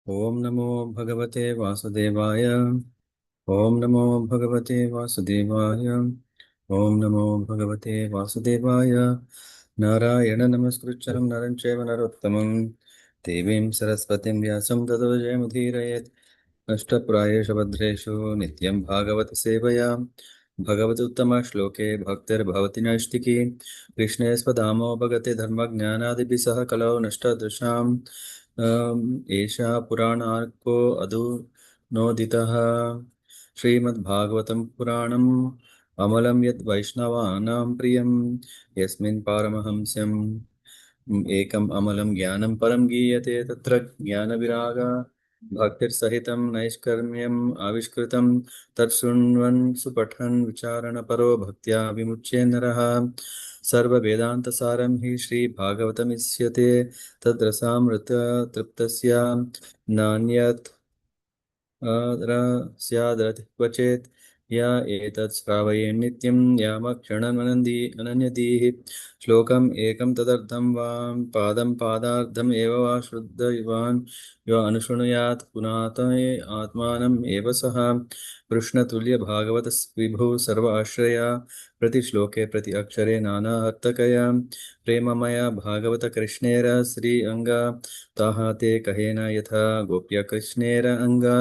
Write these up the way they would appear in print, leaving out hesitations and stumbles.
ॐ नमो भगवते वासुदेवाय। ॐ नमो भगवते वासुदेवाय। ॐ नमो भगवते वासुदेवाय। नारायण नमस्कृत्यं नरं चैव नरोत्तमं देवीं सरस्वतीं व्यासं ततो जयमुदीरयेत्। नष्टप्रायेषु भद्रेषु नित्यं भागवतसेवया भगवदुत्तमश्लोके भक्तिर्भवति नैष्टिकी। कृष्णे स्वधामो भगते धर्मज्ञानादिभिः सह कलौ नष्टदृशाम् एषा पुराणार्को अधुनोदितः। श्रीमद्भागवतं पुराणम् अमलं यद् वैष्णवानां प्रियं यस्मिन् पारमहंस्यम् एकम् अमलं ज्ञानं परं गीयते तत्र ज्ञानविराग भक्तिर्सहितं नैष्कर्म्यम् आविष्कृतं तत्शृण्वन् सुपठन् विचारणपरो भक्त्या विमुच्य नरः। सर्ववेदान्तसारं हि श्रीभागवतमिष्यते तद्रसामृत तृप्तस्य नान्यत् स्यादरति क्वचेत् य एतत् श्रावयेन् नित्यं यामक्षणमनन्दी अनन्यदीः। श्लोकम् एकं तदर्थं वां पादं पादार्थम् एव वा श्रद्धवान् यो अनुशृणुयात् पुनात आत्मानम् एव सः कृष्णतुल्यभागवत विभुः सर्व आश्रया प्रतिश्लोके प्रति अक्षरे नानार्थकया प्रेममया भागवत कृष्णेर श्री अंगा ताहा ते कहेन यथा गोप्य कृष्णेर अंगा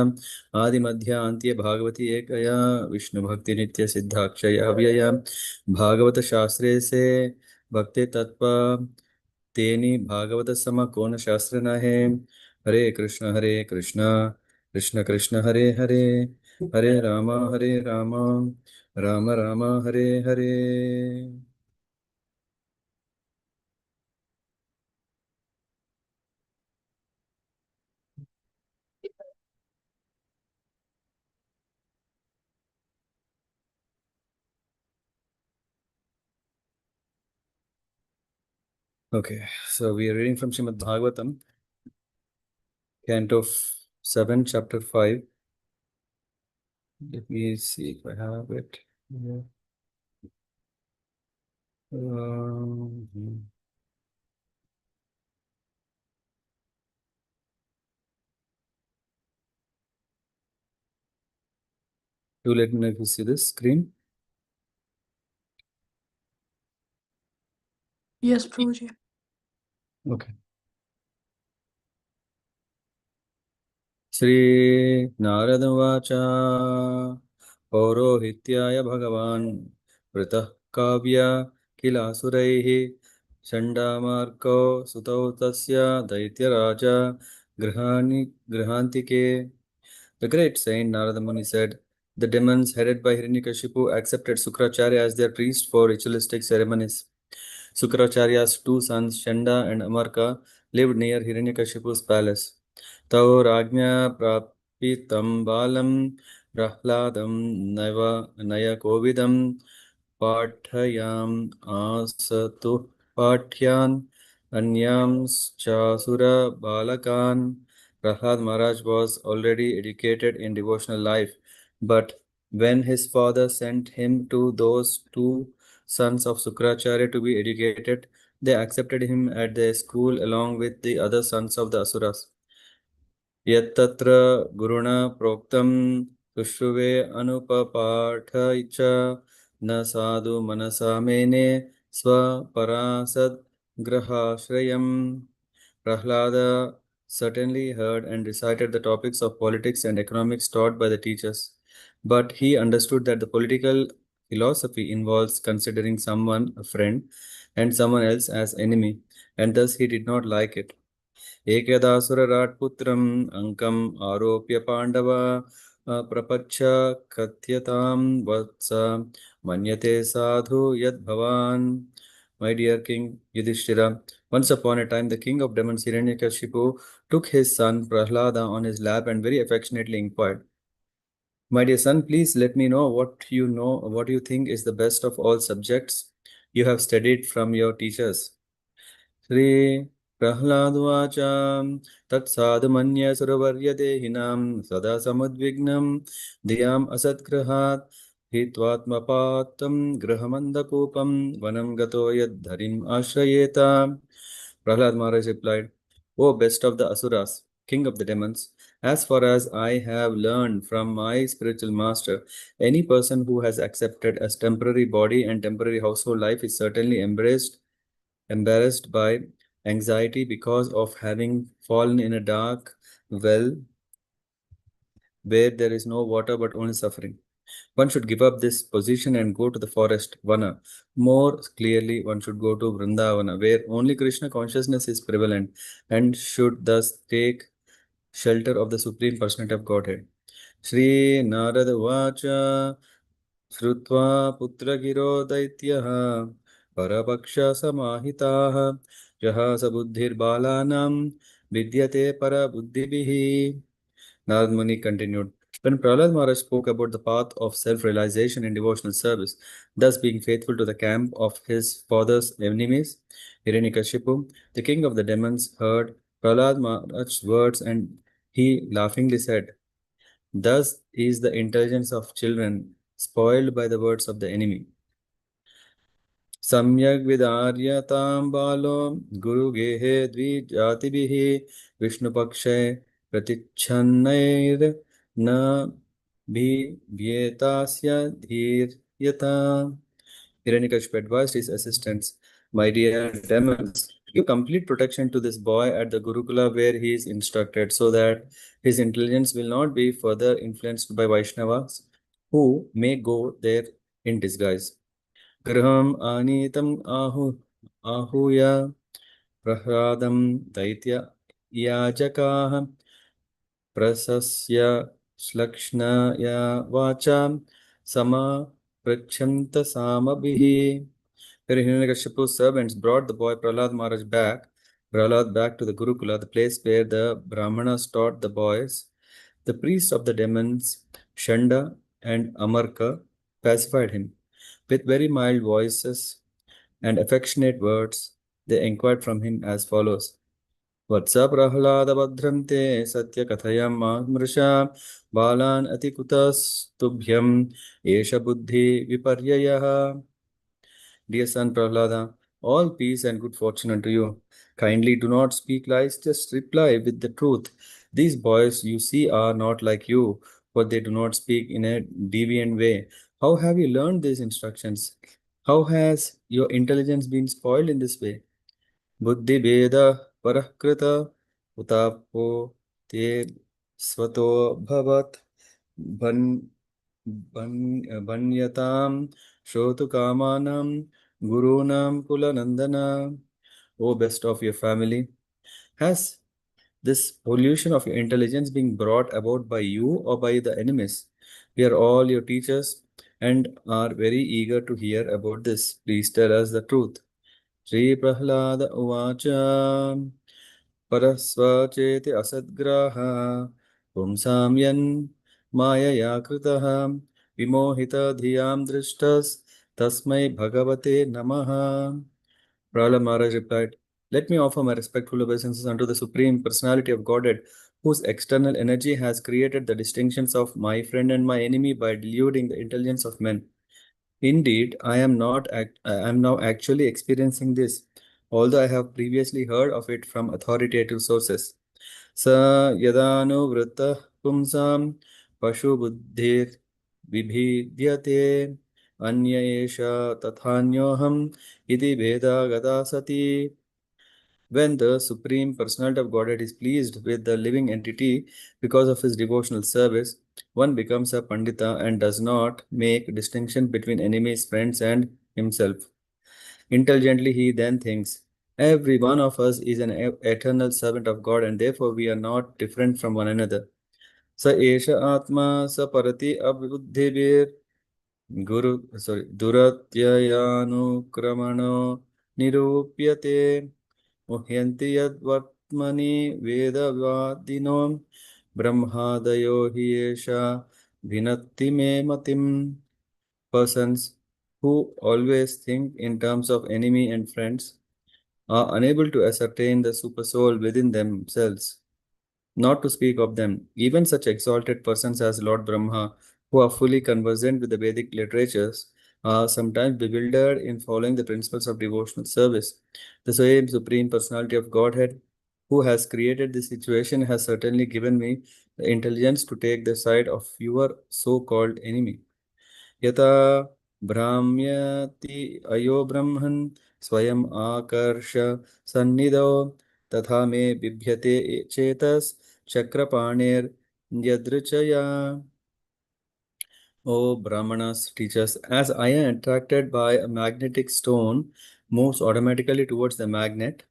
आदिमध्य अन्त्य भागवती एकया विष्णु भक्ति नित्य सिद्धाक्षया व्यया भागवत शास्त्रे से भक्ति तत्व तेनी भागवत सम कौन शास्त्र न है। हरे Krishna Krishna Krishna Hare Hare Hare Ram Ram Ram Hare Hare. Okay, so we are reading from Srimad Bhagavatam, Canto 7, Chapter 5. Let me see if I have it. Yeah. Um, Do let me know if you see this screen. Yes, Prabhuji. Okay. Shri Narada Vacha Paurohityaya Bhagavan Pratah Kavya Kilasuraihi Chandamarko Sutau Tasya Daitya Raja Grihantike. The great saint Narada Muni said, the demons headed by Hiranyakashipu accepted Sukracharya as their priest for ritualistic ceremonies. Sukracharya's two sons, Chanda and Amarka, lived near Hiranyakashipu's palace. Tau Rajna Prapitam Balam Prahladam Naya Kovidam Pathayam Asatu Pathyan Anyam Chasura Balakan. Prahlad Maharaj was already educated in devotional life, but when his father sent him to those two sons of Sukracharya to be educated, they accepted him at their school along with the other sons of the Asuras. यत्तत्र गुरुणा प्रोक्तं सुश्रुवे अनुपपाठ च न साधु मनसा मेने स्वपरासद्ग्रहाश्रयम्. Prahlada certainly heard and recited the topics of politics and economics taught by the teachers, but he understood that the political philosophy involves considering someone a friend and someone else as enemy, and thus he did not like it. एकदासुरराट्पुत्रम् अङ्कम् आरोप्य Pandava प्रपच्छ कथ्यतां वत्स मन्यते साधु यद्भवान्. My dear King Yudhishthira, once upon a time the king of demons Hiranyakashipu took his son Prahlada on his lap and very affectionately inquired, my dear son, please let me know what you think is the best of all subjects you have studied from your teachers. Sri Prahladuvacha Tatsadhamanya Suravaryadehinam Sada Samudvignam Diyam Asatgrahat Hitvatmapatam Grahamandakupam Vanam Gato Yadharim Ashrayeta. Prahlad Maharaj replied, O best of the Asuras, king of the demons, as far as I have learned from my spiritual master, any person who has accepted as temporary body and temporary household life is certainly embarrassed by anxiety because of having fallen in a dark well where there is no water but only suffering. One should give up this position and go to the forest, Vana. More clearly, one should go to Vrindavana, where only Krishna consciousness is prevalent and should thus take shelter of the Supreme Personality of Godhead. Shri Narada Vacha Shrutva Putragiro Daityaha Parapaksha Samahitaha Jahasa Buddhir Balanam Vidyate Para Buddhibihi. Narad Muni continued. When Prahlad Maharaj spoke about the path of self-realization in devotional service, thus being faithful to the camp of his father's enemies, Hiranyakashipu, the king of the demons, heard Prahlad Maharaj's words and he laughingly said, "Thus is the intelligence of children spoiled by the words of the enemy. Samyak vidaryatam balo guru gehe dvijatibihi Vishnu pakshe pratichhannair na bhyetasya dhiryata." Hiranyakashipu advised his assistants, "My dear demons, give complete protection to this boy at the Gurukula where he is instructed, so that his intelligence will not be further influenced by Vaishnavas who may go there in disguise." Graham anitam ahuya prahradam daitya yajakaha prasasya shlakshnaya vacham sama prachanta samabihi. When Hiranyakashipu's servants brought the boy Prahlad back to the Gurukula, the place where the Brahmanas taught the boys, the priests of the demons, Shanda and Amarka, pacified him. With very mild voices and affectionate words, they inquired from him as follows. Vatsa Prahlada Badhrante Satya Kathayam Mrisha Balan Atikutas Tubhyam Esha Buddhi Viparyayaha. Dear son Prahlada, all peace and good fortune unto you. Kindly do not speak lies, just reply with the truth. These boys you see are not like you, for they do not speak in a deviant way. How have you learned these instructions? How has your intelligence been spoiled in this way? Buddhi Veda Parakrita Utapo Te Swato Bhavat Ban Banyatam Shotu Kamanam Gurunam Kulanandana. O best of your family, has this pollution of your intelligence being brought about by you or by the enemies? We are all your teachers and are very eager to hear about this. Please tell us the truth. Sri Prahlada Uvacha Parasvacheti Asadgraha Pumsamyan Mayaya Kritaha Vimohita Dhiyam Drishtas Tasmai Bhagavate Namaha. Prahlad Maharaj replied, "Let me offer my respectful obeisances unto the Supreme Personality of Godhead, whose external energy has created the distinctions of my friend and my enemy by deluding the intelligence of men. Indeed, I am now actually experiencing this, although I have previously heard of it from authoritative sources. Sa yadanu vritta pumsam pashu buddhir vibhidyate anya esha tathanyoham iti veda gata sati." When the Supreme Personality of Godhead is pleased with the living entity because of his devotional service, one becomes a Pandita and does not make distinction between enemies, friends, and himself. Intelligently, he then thinks, "Every one of us is an eternal servant of God, and therefore we are not different from one another. Sa esha atma sa parati abbuddhibir duratyayanukramano nirupyate muhyanti yadvatmani vedavadino brahmadayo hi esha bhinatti me matim." Persons who always think in terms of enemy and friends are unable to ascertain the supersoul within themselves, not to speak of them. Even such exalted persons as Lord Brahma, who are fully conversant with the Vedic literatures, are sometimes bewildered in following the principles of devotional service. The same Supreme Personality of Godhead who has created this situation has certainly given me the intelligence to take the side of your so-called enemy. Yata Brahmyati Ayo Brahman Swayam Akarsha Sannidho Tatha me Bibhyate Chetas Chakrapanir Yadrichaya. O Brahmanas, teachers, as iron attracted by a magnetic stone moves automatically towards the magnet,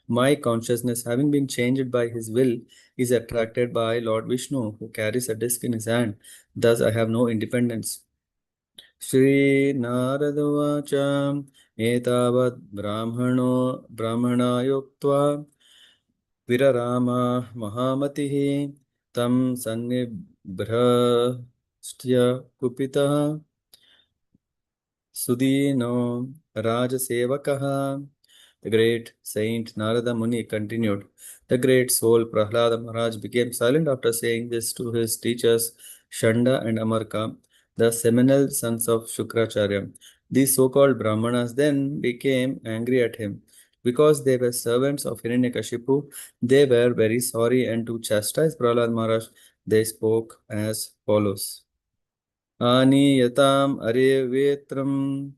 my consciousness, having been changed by his will, is attracted by Lord Vishnu, who carries a disc in his hand. Thus, I have no independence. Shri Narada Etavad Brahmana Virarama Mahamatihi Tam Sannibhrastya Kupitaha Sudino Rajasevakaha. The great Saint Narada Muni continued. The great soul Prahlada Maharaj became silent after saying this to his teachers Shanda and Amarka, the seminal sons of Shukracharya. These so-called Brahmanas then became angry at him. Because they were servants of Hiranyakashipu, they were very sorry, and to chastise Prahlad Maharaj, they spoke as follows. आनीयताम् अरेवेत्रम्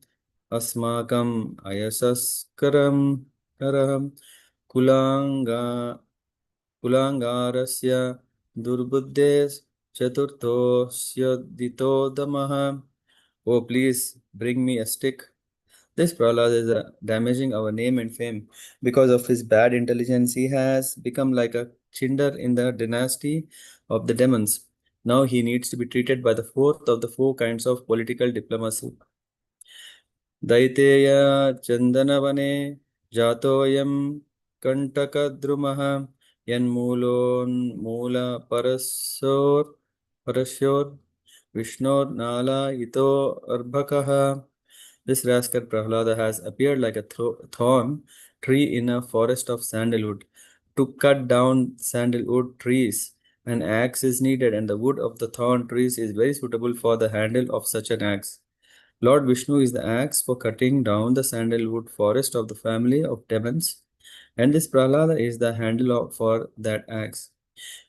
अस्माकम् अयसस्करम् करम् कुलाङ्गा कुलाङ्गारस्य दुर्बुद्धेस् चतुर्थोऽस्योदितोदमः. Oh, please bring me a stick. This Prahlad is damaging our name and fame. Because of his bad intelligence, he has become like a chinder in the dynasty of the demons. Now he needs to be treated by the fourth of the four kinds of political diplomacy. Daiteya Chandanavane Jatoyam Kantakadrumaha Yanmulon Mula Parasyor Vishnor Nala Ito Arbhakaha. This rascal Prahlada has appeared like a thorn tree in a forest of sandalwood. To cut down sandalwood trees, an axe is needed, and the wood of the thorn trees is very suitable for the handle of such an axe. Lord Vishnu is the axe for cutting down the sandalwood forest of the family of demons, and this Prahlada is the handle for that axe.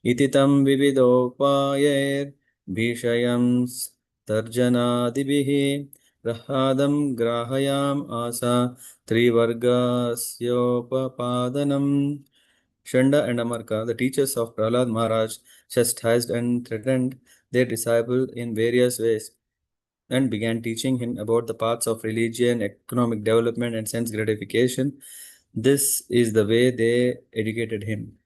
Ititam vividopayer bhishayam tarjanadibihi rahadam grahayam asa trivargasyopapadanam. Shanda and Amarka, the teachers of Prahlad Maharaj, chastised and threatened their disciple in various ways and began teaching him about the paths of religion, economic development, and sense gratification. This is the way they educated him.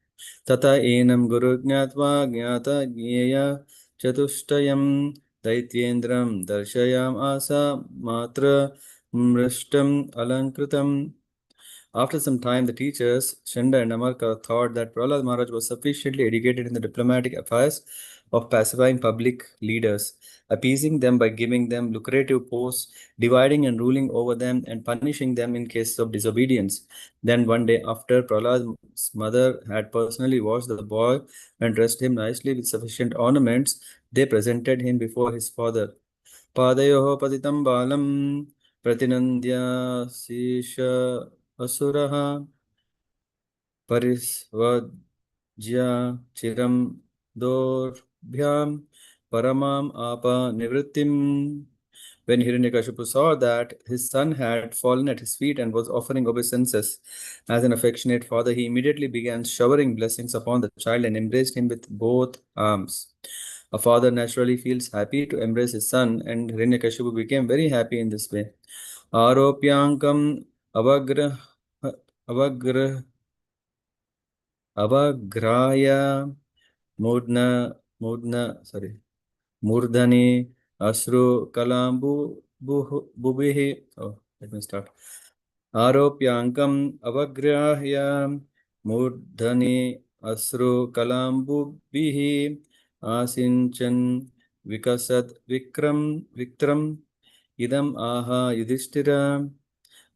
Tata enam guru gnatva gnata gneya chatushayam daityendram darshayam asa matra mrishtam alankritam. After some time, the teachers, Shanda and Amarka, thought that Prahlad Maharaj was sufficiently educated in the diplomatic affairs of pacifying public leaders, appeasing them by giving them lucrative posts, dividing and ruling over them, and punishing them in cases of disobedience. Then one day, after Prahlad's mother had personally washed the boy and dressed him nicely with sufficient ornaments, they presented him before his father. Padayoho patitam balam pratinandya sisha asuraha parisvajya chiram dorbhyam paramam apa nivrittim. When Hiranyakashipu saw that his son had fallen at his feet and was offering obeisances as an affectionate father, he immediately began showering blessings upon the child and embraced him with both arms. A father naturally feels happy to embrace his son, and Hiranyakashipu became very happy in this way. Aropyankam avagrah avagrah avagraya murdhani asru kalambu bubihi. Oh, let me start. Aropyankam avagrahya murdhani asru kalambubihi asinchan vikasad viktram idam aha yudhishthira.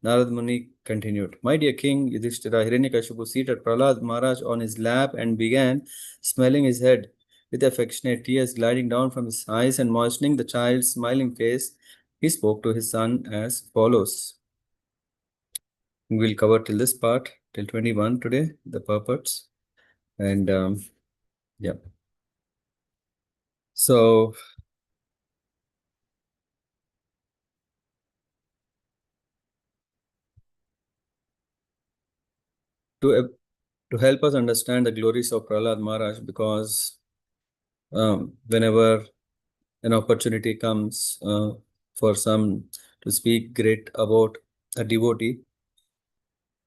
Narad Muni continued, My dear king Yudhishthira, Hiranyakashipu seated Prahlad Maharaj on his lap and began smelling his head. With affectionate tears gliding down from his eyes and moistening the child's smiling face, he spoke to his son as follows. We'll cover till this part. till 21 today, the purports. And yeah. So to to help us understand the glories of Prahlad Maharaj, because whenever an opportunity comes for some to speak great about a devotee,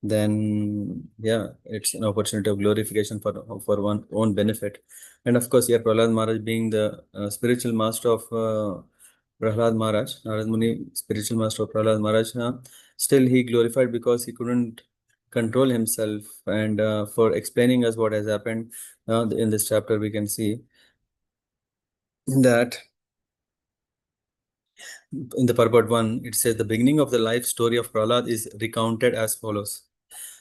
then yeah, it's an opportunity of glorification for one own benefit. And of course, here Prahlad Maharaj being the spiritual master of Prahlad Maharaj, Narad Muni, spiritual master of Prahlad Maharaj, still he glorified because he couldn't control himself. And for explaining us what has happened in this chapter, we can see that in the purport 1, it says the beginning of the life story of Prahlad is recounted as follows.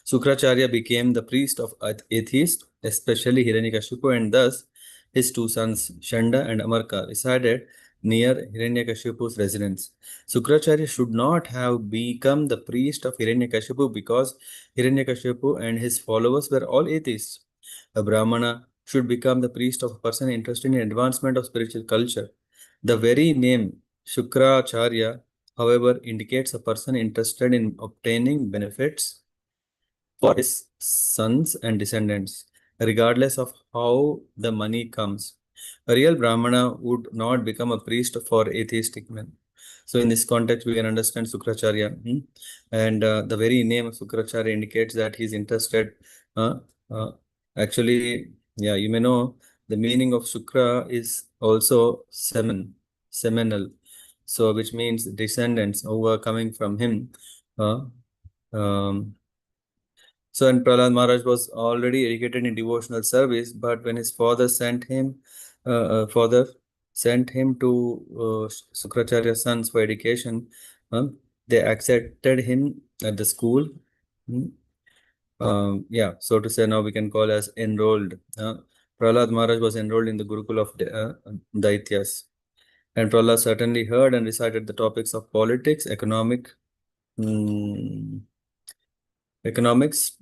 Sukracharya became the priest of atheists, especially Hiranyakashipu, and thus his two sons, Shanda and Amarka, resided near Hiranyakashipu's residence. Sukracharya should not have become the priest of Hiranyakashipu because Hiranyakashipu and his followers were all atheists. A Brahmana should become the priest of a person interested in advancement of spiritual culture. The very name Shukracharya, however, indicates a person interested in obtaining benefits for his sons and descendants, regardless of how the money comes. A real Brahmana would not become a priest for atheistic men. So, in this context, we can understand Sukracharya. And the very name of Sukracharya indicates that he's interested. Uh, uh, Actually, yeah, you may know the meaning of Shukra is also seminal. So, which means descendants who are coming from him. Uh, um, so, and Prahlad Maharaj was already educated in devotional service, but when his father sent him to Sukracharya's sons for education, uh, they accepted him at the school. Hmm. Yeah, so to say, now we can call as enrolled. Prahlad Maharaj was enrolled in the Gurukul of Daityas. And Prahlad certainly heard and recited the topics of politics, mm, economics,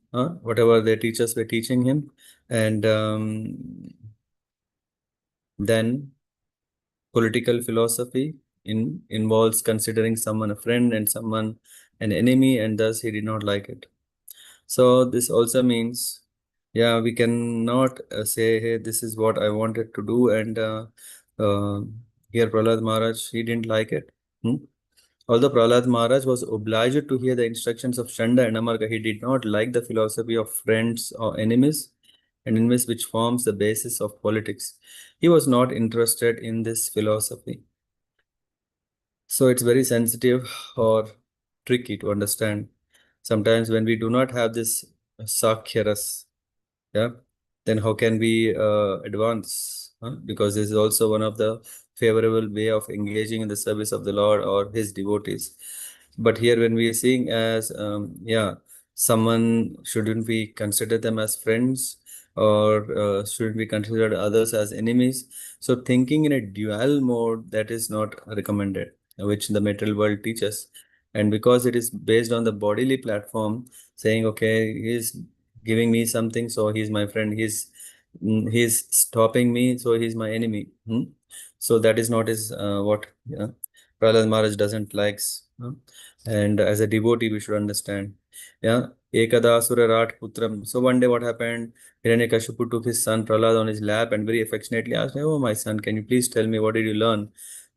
whatever their teachers were teaching him. And then political philosophy involves considering someone a friend and someone an enemy, and thus he did not like it. So this also means, yeah, we cannot say, hey, this is what I wanted to do, and uh, here Prahlad Maharaj, he didn't like it. Hmm? Although Prahlad Maharaj was obliged to hear the instructions of Shanda and Amarka, he did not like the philosophy of friends or enemies, and enemies which forms the basis of politics. He was not interested in this philosophy. So it's very sensitive or tricky to understand. Sometimes when we do not have this Sakhyaras, yeah, then how can we advance? Because this is also one of the favorable way of engaging in the service of the Lord or his devotees. But here when we are seeing as yeah, someone, shouldn't we consider them as friends, or shouldn't we consider others as enemies? So thinking in a dual mode, that is not recommended, which the material world teaches. And because it is based on the bodily platform, saying, okay, he's giving me something, so he's my friend. He's stopping me, so he's my enemy. So that is not his what Prahlad Maharaj doesn't likes. And as a devotee, we should understand. Yeah, Ekada Surarat Putram. So one day, what happened? Hiranyakashipu took his son Prahlad on his lap and very affectionately asked, "Oh, my son, can you please tell me what did you learn?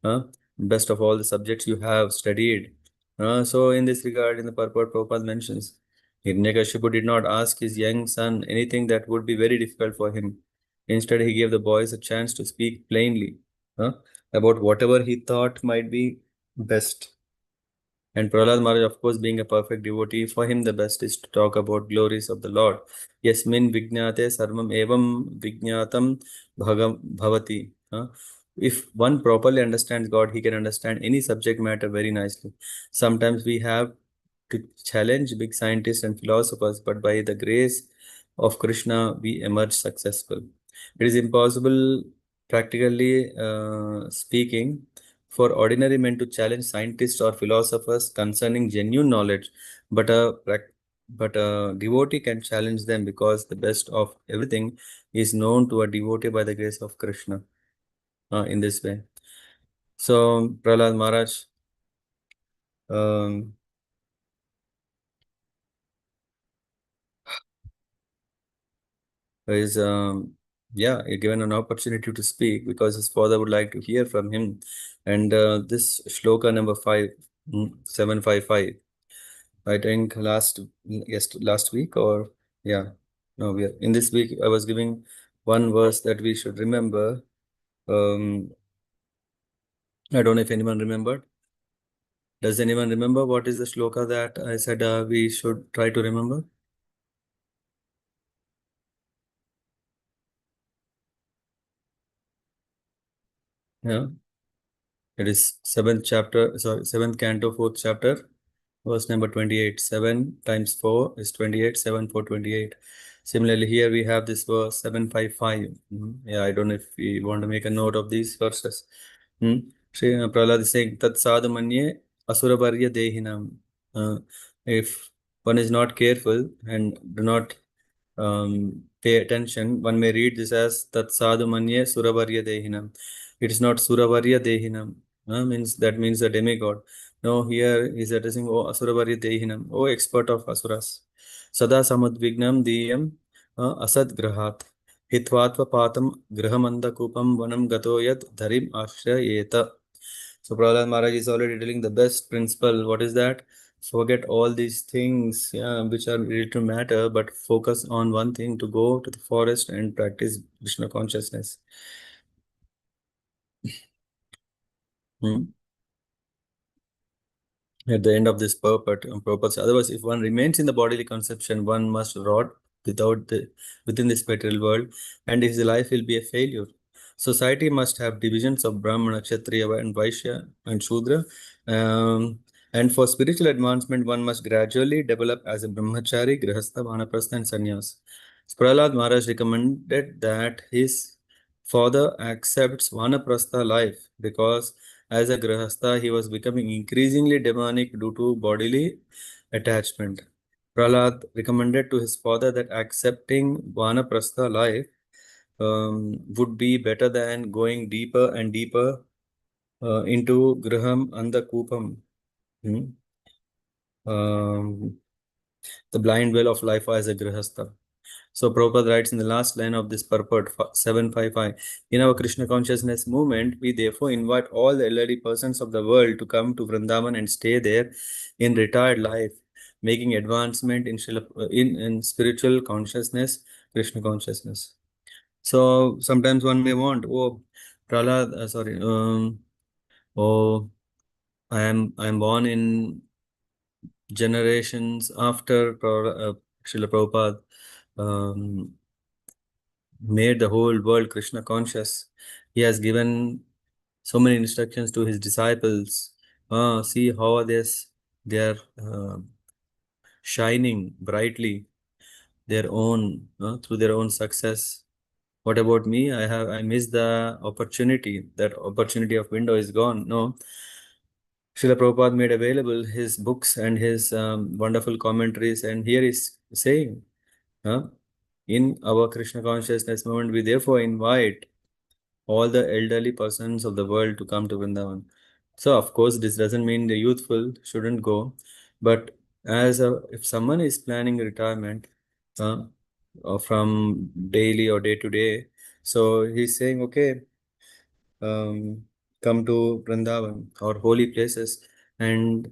Huh? Best of all the subjects you have studied." So in this regard, in the purport, Prabhupada mentions, Hiranyakashipu did not ask his young son anything that would be very difficult for him. Instead, he gave the boys a chance to speak plainly huh, about whatever he thought might be best. And Prahlad Maharaj, of course, being a perfect devotee, for him the best is to talk about glories of the Lord. Yasmin vijnate sarvam evam vijnatam bhavati. If one properly understands God, he can understand any subject matter very nicely. Sometimes we have to challenge big scientists and philosophers, but by the grace of Krishna, we emerge successful. It is impossible, practically speaking, for ordinary men to challenge scientists or philosophers concerning genuine knowledge, but but a devotee can challenge them because the best of everything is known to a devotee by the grace of Krishna in this way. So Prahlad Maharaj um, is yeah given an opportunity to speak because his father would like to hear from him, and this shloka number 755, I think last week, or yeah, no, we are in this week I was giving one verse that we should remember. I don't know if anyone remembered. Does anyone remember what is the shloka that I said we should try to remember? Yeah, it is seventh chapter, sorry, seventh canto, fourth chapter, verse number 28. 7 times 4 is 28, 7, 4, 28. Similarly, here we have this verse 755. Yeah, I don't know if we want to make a note of these verses. Sri Prahlad is saying, Tat sadhu manye asuravarya dehinam. If one is not careful and do not pay attention, one may read this as Tat sadhu manye suravarya dehinam. It is not suravarya dehinam. Means the demigod. No, here he is addressing O Asuravari Dehinam, O expert of Asuras. Sada Samudvignam Diyam Asad Grahat. Hitvatva Patam Grahamanda Kupam Vanam Gatoyat Dharim Ashrayeta. So Prahlad Maharaj is already telling the best principle. What is that? Forget all these things, yeah, which are related to matter, but focus on one thing, to go to the forest and practice Krishna consciousness. Hmm. At the end of this purpose. Otherwise, if one remains in the bodily conception, one must rot without the within this material world, and his life will be a failure. Society must have divisions of Brahmana, Kshatriya, and Vaishya and Shudra. And for spiritual advancement, one must gradually develop as a brahmachari, grihastha, vanaprastha, and sannyas. Prahlad Maharaj recommended that his father accepts vanaprastha life because as a grihastha, he was becoming increasingly demonic due to bodily attachment. Prahlad recommended to his father that accepting vanaprastha life would be better than going deeper and deeper into griham and the kupam, hmm, um, the blind well of life as a grihastha. So Prabhupada writes in the last line of this purport 755, in our Krishna consciousness movement, we therefore invite all the elderly persons of the world to come to Vrindavan and stay there in retired life, making advancement in spiritual consciousness, Krishna consciousness. So sometimes one may want, oh, Prahlad, oh, I am born in generations after Srila Prabhupada um, made the whole world Krishna conscious. He has given so many instructions to his disciples. See how they are shining brightly their own through their own success. What about me? I missed the opportunity. That opportunity of window is gone. No, Srila Prabhupada made available his books and his wonderful commentaries, and here is saying, huh, in our Krishna consciousness movement, we therefore invite all the elderly persons of the world to come to Vrindavan. So, of course, this doesn't mean the youthful shouldn't go, but if someone is planning retirement uh, from daily or day to day, so he's saying, okay, um, come to Vrindavan or holy places and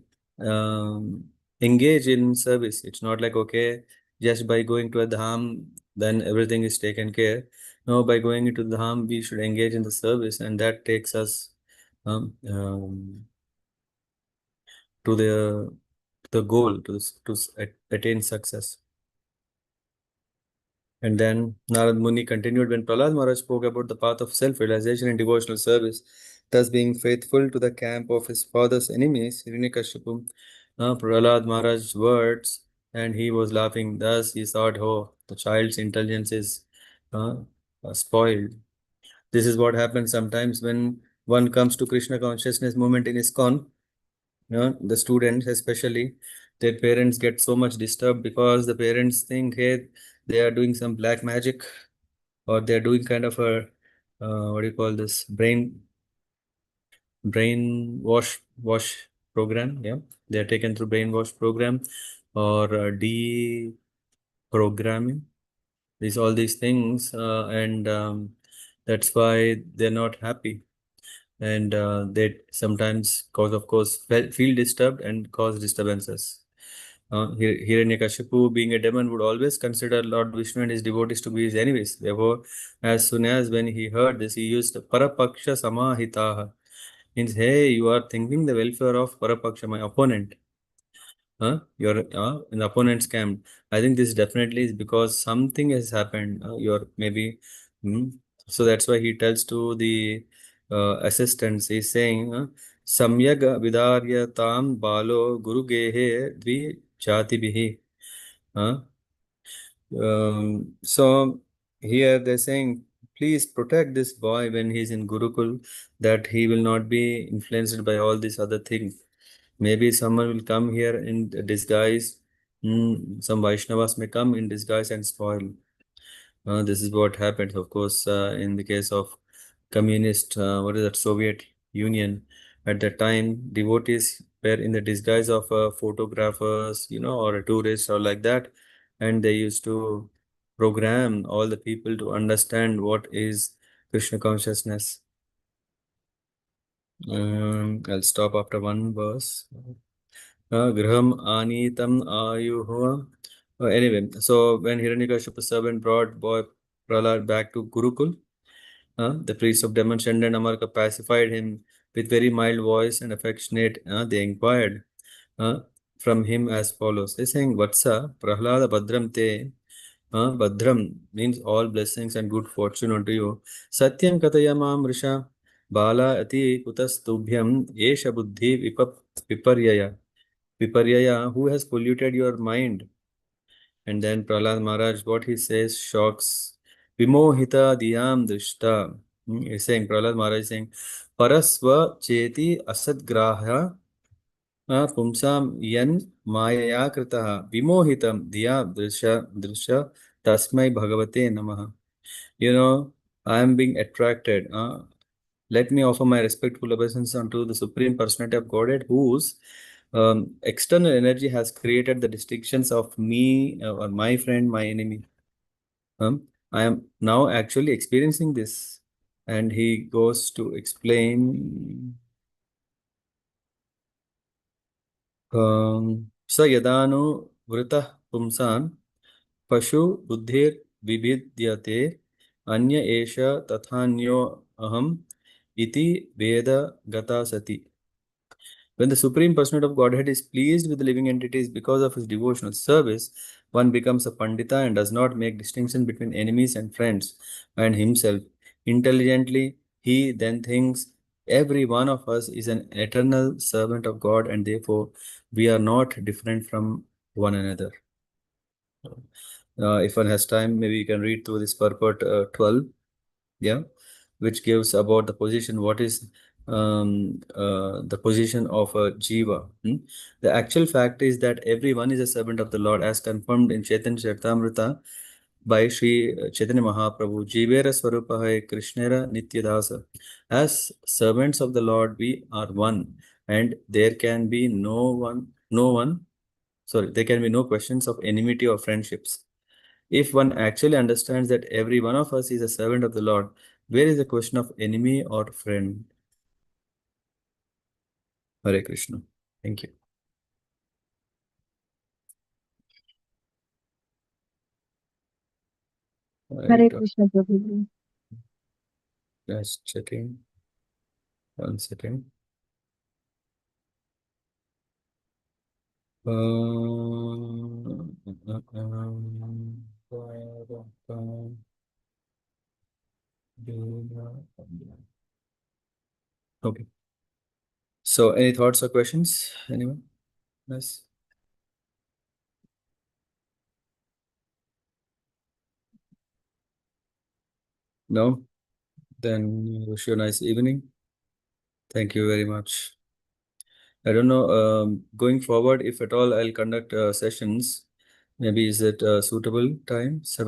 engage in service. It's not like, okay, just by going to a dham, then everything is taken care. No, by going into the dham, we should engage in the service, and that takes us to the goal, to attain success. And then Narad Muni continued, when Prahlad Maharaj spoke about the path of self-realization and devotional service, thus being faithful to the camp of his father's enemies, Hiranyakashipu, Prahlad Maharaj's words, and he was laughing. Thus he thought, oh, the child's intelligence is uh, spoiled. This is what happens sometimes when one comes to Krishna consciousness movement in ISKCON, the students especially. their parents get so much disturbed because the parents think, hey, they are doing some black magic, or they're doing kind of a what do you call this, brainwash program. Yeah, they are taken through brainwash program, or deprogramming, these all these things, and that's why they're not happy, and they sometimes cause, of course, feel disturbed and cause disturbances. Hiranyakashipu, being a demon, would always consider Lord Vishnu and his devotees to be his enemies. Therefore, as soon as when he heard this, he used Parapaksha Samahitaha. Means, hey, you are thinking the welfare of Parapaksha, my opponent. Your an opponent's camp. I think this definitely is because something has happened. You're maybe, hmm. So that's why he tells to the assistants. He's saying, "Samyag vidarya tam balo guru gehe dvi chati bihi." So here they're saying, please protect this boy when he's in Gurukul, that he will not be influenced by all these other things. Maybe someone will come here in disguise. Some Vaishnavas may come in disguise and spoil. This is what happens, of course, in the case of communist, what is that, Soviet Union. At that time, devotees were in the disguise of photographers, or a tourist or like that, and they used to program all the people to understand what is Krishna consciousness. I'll stop after one verse. Graham anitam ayuhu. Anyway, so when Hiranyakashipu's servant brought boy Prahlad back to Gurukul, the priest of Demon Shanda and Amarka pacified him with very mild voice and affectionate. They inquired uh, from him as follows. They saying, Vatsa, Prahlada Badram te. Badram means all blessings and good fortune unto you. Satyam Katayamam Risha Bala Ati Kutastubhyam Yesha Buddhi Viparyaya. Viparyaya, who has polluted your mind? And then Prahlad Maharaj, what he says shocks. Vimohita diyam drishta. He's saying, Prahlad Maharaj is saying, Parasva cheti asadgraha pumsam yan mayaya kritaha. Vimohitam diya drisha tasmai bhagavate namaha. I am being attracted. Let me offer my respectful obeisance unto the Supreme Personality of Godhead, whose external energy has created the distinctions of me or my friend, my enemy. I am now actually experiencing this. And he goes to explain. Sa yadanu vritah pumsan pashu buddhir vibhidyate anya esha tathanyo aham iti veda gata sati. When the Supreme Personality of Godhead is pleased with the living entities because of his devotional service, one becomes a Pandita and does not make distinction between enemies and friends and himself. Intelligently, he then thinks every one of us is an eternal servant of God, and therefore we are not different from one another. If one has time, maybe you can read through this purport 12. Yeah, which gives about the position, what is the position of a jiva. The actual fact is that everyone is a servant of the Lord, as confirmed in Chaitanya Charitamrita by Sri Chaitanya Mahaprabhu. Jivera Swarupaha Krishnera Nityadasa. As servants of the Lord, we are one, and there can be there can be no questions of enmity or friendships. If one actually understands that every one of us is a servant of the Lord, where is the question of enemy or friend? Hare Krishna. Thank you. I Hare got Krishna Prabhuji. just checking. 1 second. Okay. So, any thoughts or questions? Anyone? Yes. No? Then wish you a nice evening. Thank you very much. I don't know, going forward, if at all, I'll conduct sessions. Maybe is it a suitable time, 7?